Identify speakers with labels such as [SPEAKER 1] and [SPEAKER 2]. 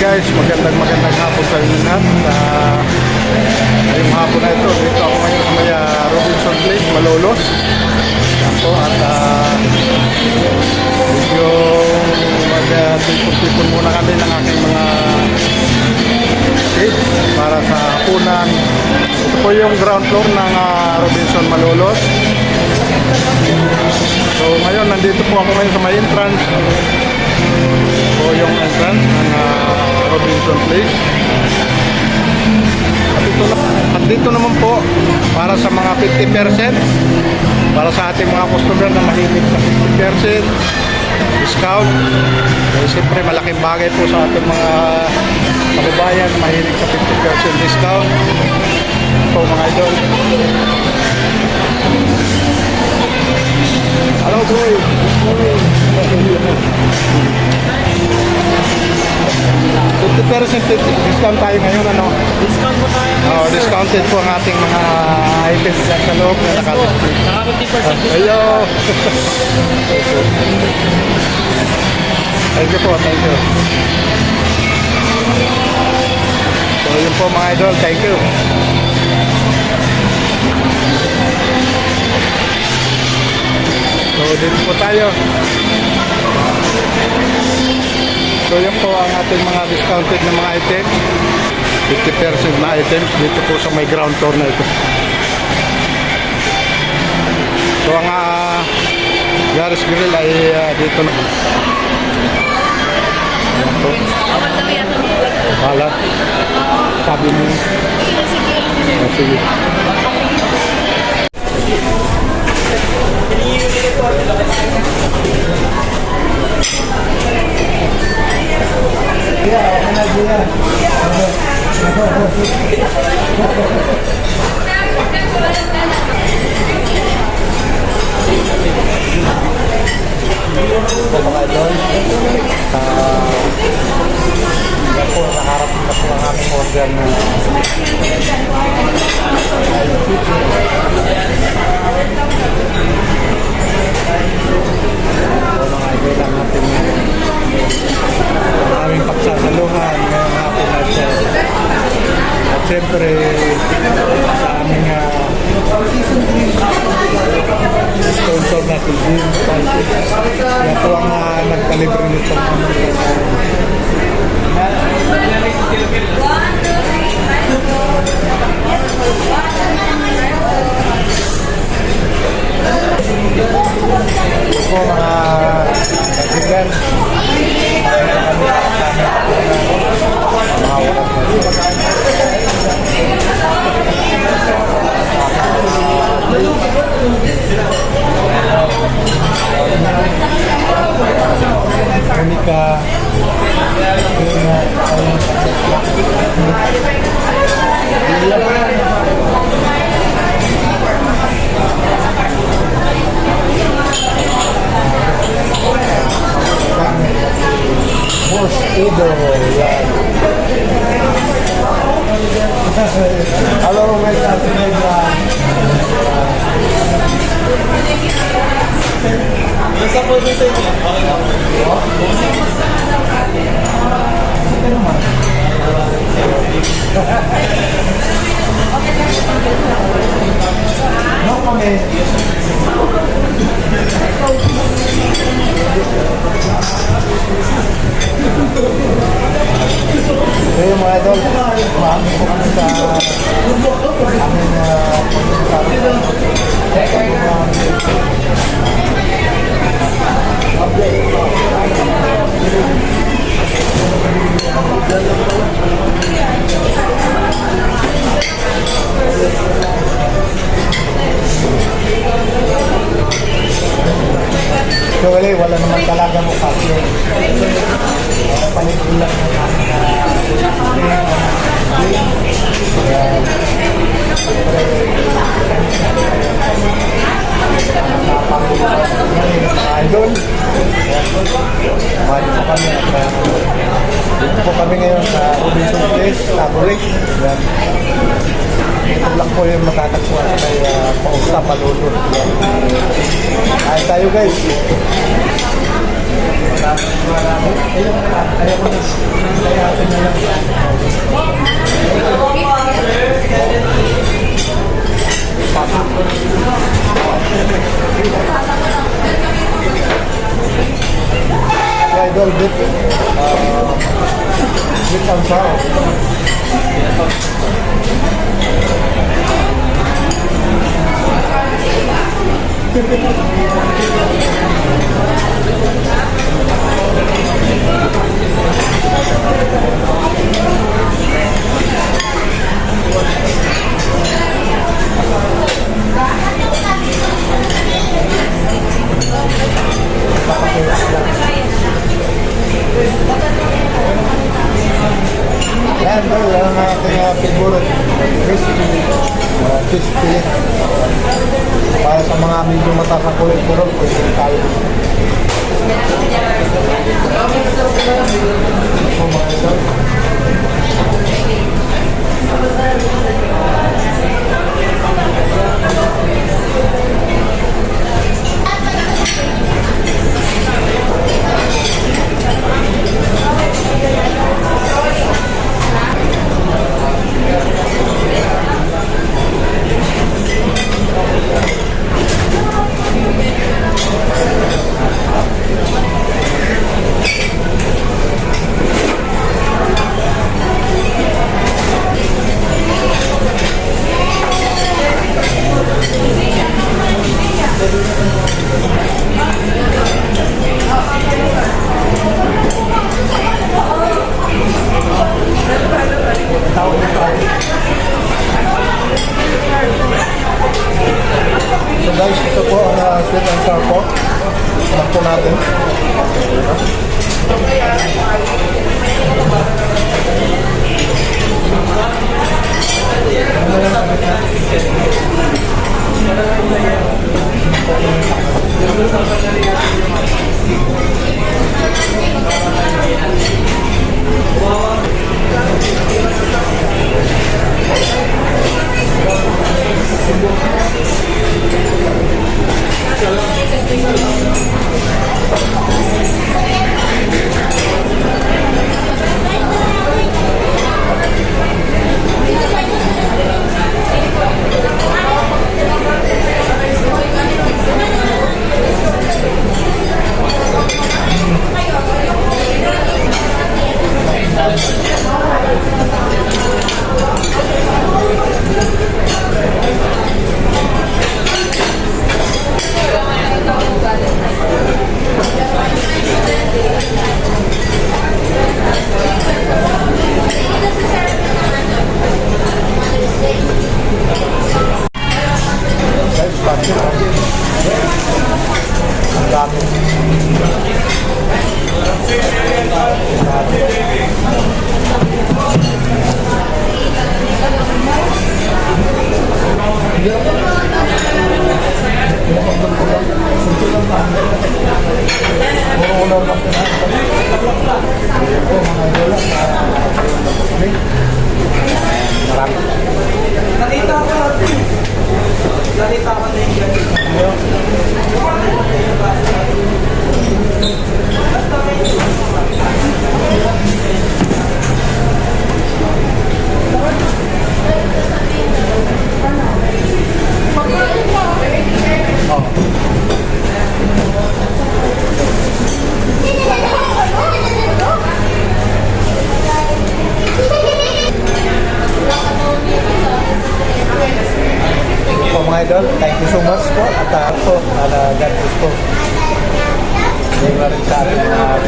[SPEAKER 1] guys, magandang hapon sa inyo lahat. Ngayong hapon na ito, dito ako ngayon sa may Robinson Place, Malolos. Yan po, at medyo magtipon-tipon muna kami ng aking mga kids para sa hapunan. Ito po yung ground floor ng Robinson Malolos. So ngayon, nandito po ako ngayon sa may entrance. So yung entrance ng Robinson Place. At dito naman po para sa mga 50%, para sa ating mga customer na mahilig sa 50% discount. Siyempre malaking bagay po sa ating mga kababayan na mahilig sa 50% discount. Ito mga idol. Hello boy, good morning. 50% discount tayo ngayon, ano?
[SPEAKER 2] Discount po tayo.
[SPEAKER 1] Oh, discounted po ang ating mga items dyan sa loob na
[SPEAKER 2] Naka 50% discount.
[SPEAKER 1] Hello! Thank you po, thank you. So yun po mga idol, thank you. So dito po tayo. So yun po ang ating mga discounted na mga items. 50% na items dito po sa may ground floor na ito. So ang Garis Grill ay dito na. Ayan po. Wala. Sabi mo. Sige. Mga idol, yan po, nakaharap na po ang aming order na mga idol ang ating aming pagsasaluhan ngayong hapon na ito. At siyempre sa aming sponsor na si Jim Spicy. Yan po ang nagpalibre nito. Ito po mga kasigan. Monica Boss Edo, yan. Hello, my cousin. Isa po dito yung no comment. So yung mga idol, maaming po kami sa aming so wala naman talaga mo kasi palit lang idol. Mali po kami at dito po kami ngayon sa Robinson Place, Taburik. Ito lang po yung matatagpuan sa may Pausta, Malolos. Ay tayo guys. Idol bit bit ang sao. Yan, bro, yan ang ating favorite fish fillet. Para sa mga medyo mataas ang cholesterol, pwede tayo. Ito mga idol. So guys, ito po ang sweet and sour pork. Anak po natin. Guys, pati ang dami.
[SPEAKER 3] Nakita ko na yung ganito.
[SPEAKER 1] So mga idol, thank you so much po at po, God bless po. Ngayon na rin sa ating mga